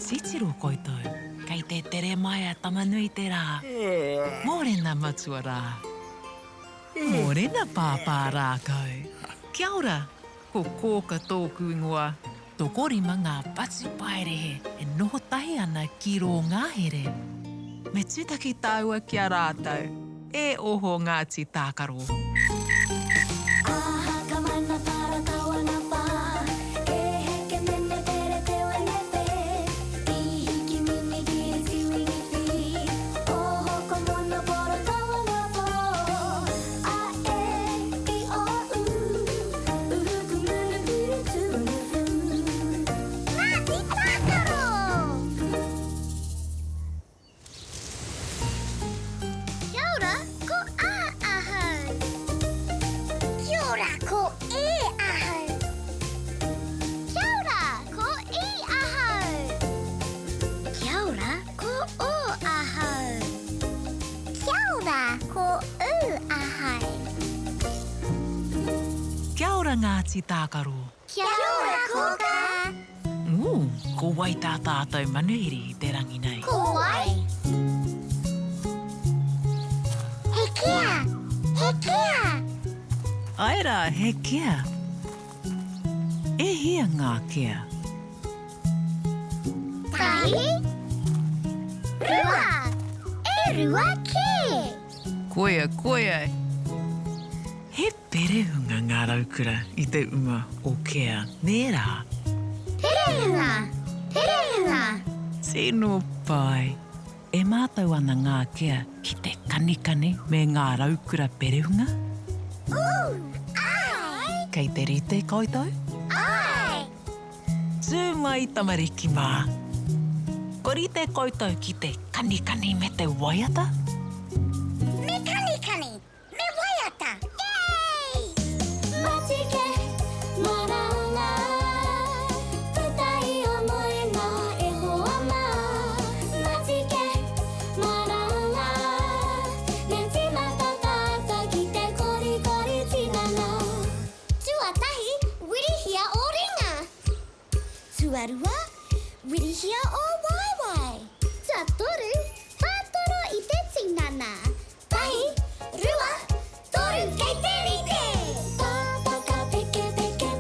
Sitiru koutou. Kei te tere mai a tamanui te rā. Mōrena matua rā. Mōrena pāpā rākau. Kia ora, ko kōka tōku ingoa. Tokorima ngā patu paerehe e noho tahi ana ki rō ngāhere. Me tūtaki tāua kia rātau, e oho Ngāti Tākaro. Kia ora Ngāti Tākaro. Kia ora, kōka. Ko wai tā tātou manuhiri I te rangi nei. Ko wai. He kia. He kia. Aira, he kia. E hia ngā kia. Tahi. Rua. E rua ke. Koia. He perehunga ngā raukura I te uma o kia. Nē rā. Perehunga. Tēnō pai. E mātou ana ngā kia ki te kanikani me ngā raukura perehunga? Ai. Kei te rite koutou? Ai. Tū mai tamariki mā. Ko rite koutou ki te kanikani me te waiata? Me kanikani. Me waiata. Yay! Matike, maranga. Tutai o moe ngā e hoa mā. Matike, maranga. Ne tina tatata ki te kori tinana. Tuatahi, wirihia o ringa. Tuarua, wirihia o waiwai. Tuatoru, whātoro I te tinana. Tahi, rua, toru kei te rite. Tāpaka peke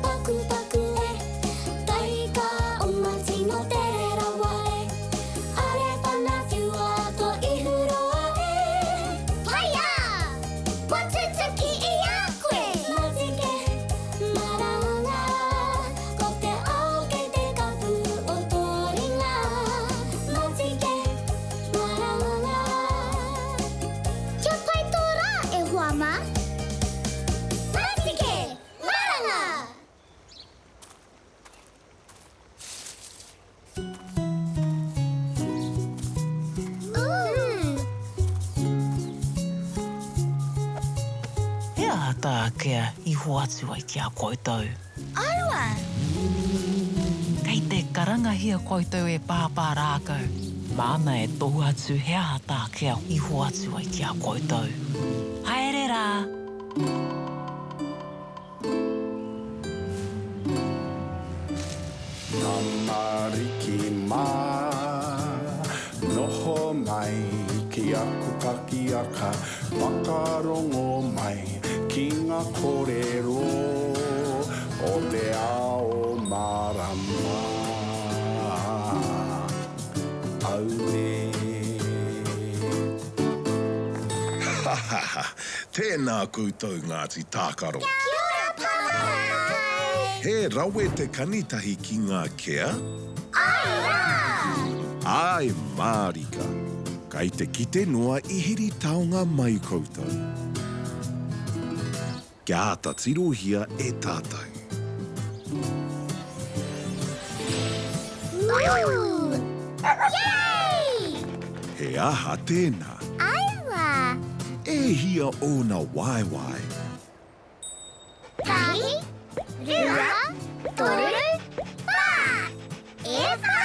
paku e. Taika o mati no te rawa e. Are whana whiua to I huroa e. Paia! Watutuki I a koe. Matike, maranga. Ko te ao kei te kapu o tō ringa. Matike, maranga. Kia pai tō rā e hoa mā? Matike, maranga. He ata kia I hoatu ai kia koutou. Aua. Kei te karangahia koutou e pāpā rākau. Māna e tohu atu he ata kia I hoatu ai kia koutou. Haere rā! Tamariki mā, noho mai ki aku kakiaka, whakarongo mai ki ngā kōrero o te ao marama. Aue. Tēnā koutou Ngāti Tākaro. Kia ora, Pāpai. He rawe te kanitahi ki ngā kea? Ai rā. Ai mārika. Kai te kite noa I hiri taonga mai koutou. Kia ata tirohia e tātou. Yay! He aha tēnā. Aua. E hia ona waiwai. Tahi, rua, toru, wā. E wā.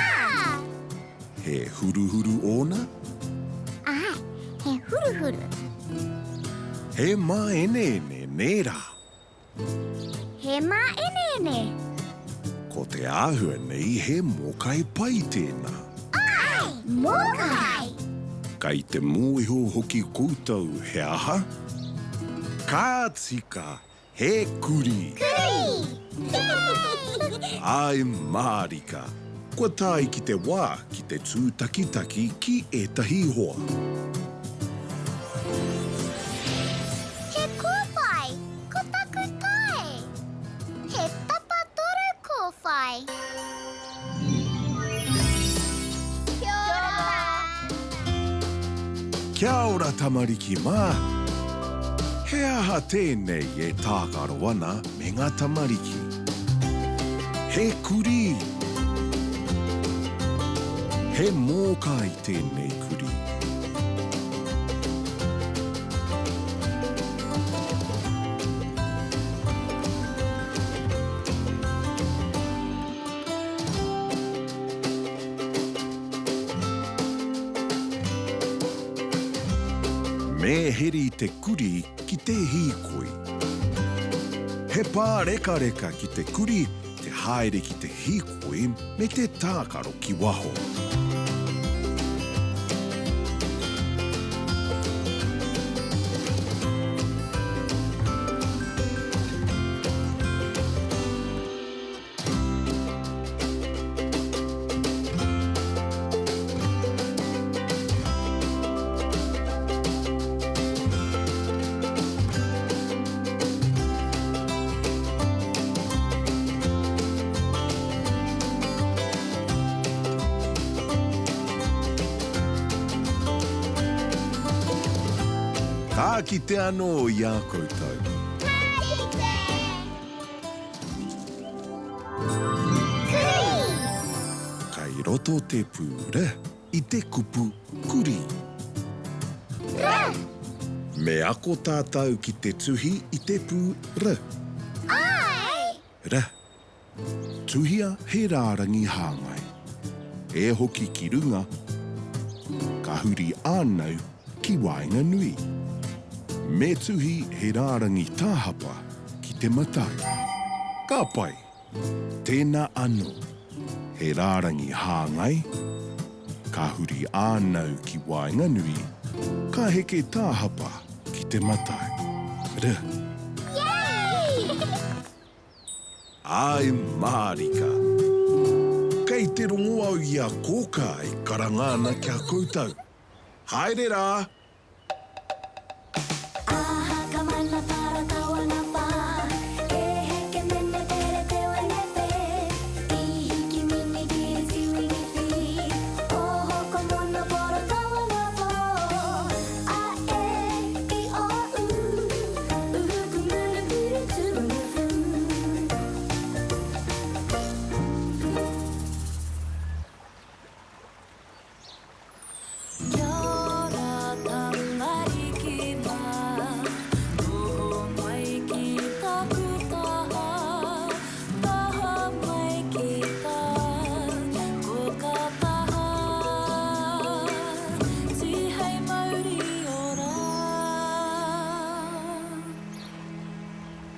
He huruhuru ona? Ai, he huruhuru. He mā ene nērā. He mā ene. Ko te āhua nei he mokai pai tēnā. Mokai. Kei te mūiho hoki koutou he aha. Ka tika he kuri. Ai Marika. Kua tai ki te wā ki te tūtakitaki ki etahi hoa. He kōwhai, ko taku kai. He tapatoru kōwhai. Kia ora. Kia ora tamariki mā. He aha tēnei e tākaro ana me ngā tamariki. He kuri. He mōkai tēnei kuri. Me heri te kuri ki te hīkoi. He pā reka reka ki te kuri, te haere ki te hīkoi me te tākaro ki waho. Tā ki te anō i a koutou. Kai roto te pūre i te kupu kuri. Me ako tātou ki te tuhi i te pūre. Ra. Tuhia he rārangi hāngai. E hoki ki runga. Ka huri ānau ki Wainga Nui. Me tuhi he rārangi tāhapa ki te matau. Ka pai, tēnā anō, he rārangi hāngai, ka huri ānau ki Wainga Nui, ka heke tāhapa ki te matau. Ra. Ai Marika. Kei te rongo au i a kōka i karangana kia koutou. Haere rā!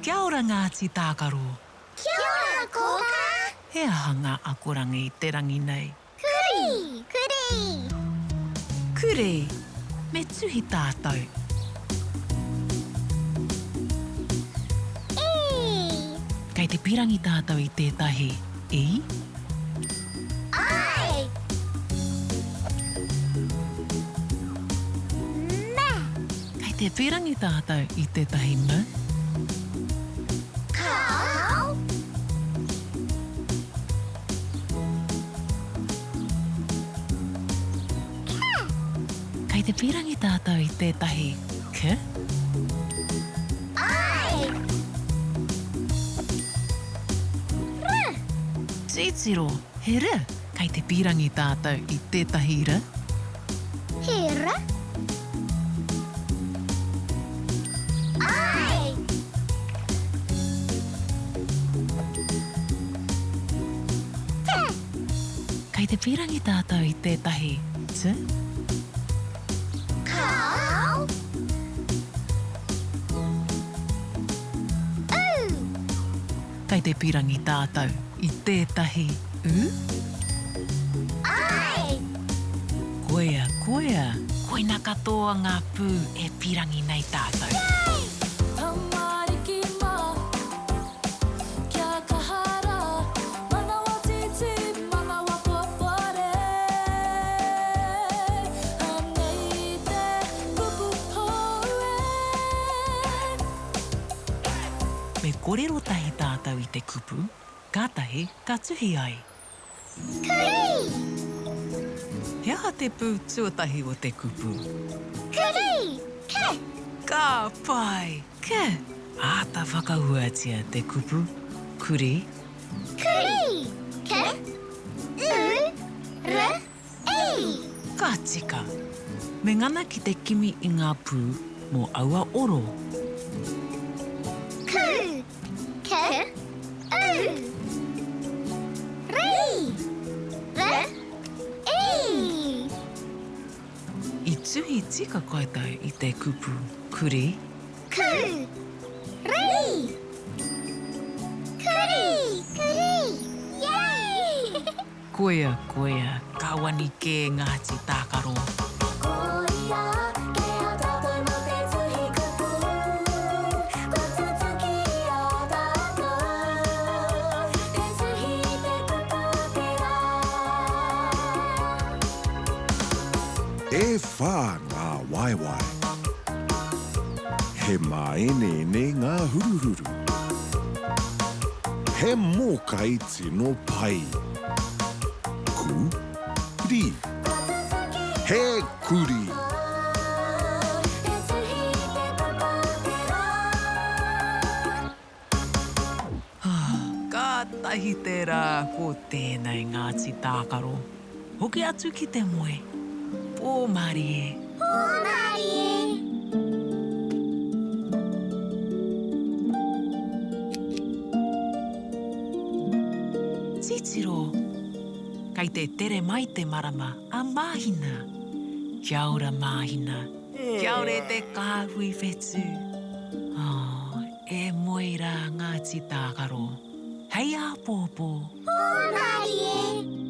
Kia ora Ngāti Tākaro. Kia ora, kōka. He aha ngā akorangi i te rangi nei. Kuri. Kure, me tuhi tātou. Kei te pirangi tātou i tētahi i. Ai. Me. Kei te pirangi tātou i tētahi mu. Kau. Kei te pirangi tātou i tētahi ke. Ai. Titiro, he re. Kei te pirangi tātou i tētahi re. Hera. Ai. Te. Kei te pirangi tātou i tētahi te. Kau. Kei te pirangi tātou i tētahi u. Ai. koea, koina katoa ngā pū e pirangi nei tātou. Me korero tahi tātou I te kupu, kātahi ka tuhi ai. Kuri! He aha te pū tuatahi o te kupu. Kuri! Ke! Ka pai, ke? Āta whakahuatia te kupu, kuri. Kuri! Ke! U! R! E! Ka tika. Me ngana ki te kimi I ngā pū mō aua oro. Ku! Ke! U! Ri! R! E! I tuhi tika kaitai I te kupu, kuri. Ku! Ri! Kuri! Kuri! Yay! Koea, koea, ka wani ke Ngāti Tākaro. E whā ngā waiwai. He maenene ngā huruhuru. He mōkai tino pai. Ku, ri. He kuri. Kātahi te rā ko tēnei Ngāti Tākaro. Hoki atu ki te moe. Pōmarie. Pōmarie! Titiro. Kai te tere mai te marama a māhina. Kia ora māhina. Kia ora te kāhui whetū. Oh, e moe rā Ngāti Tākaro. Hei a pōpō. Pōmarie!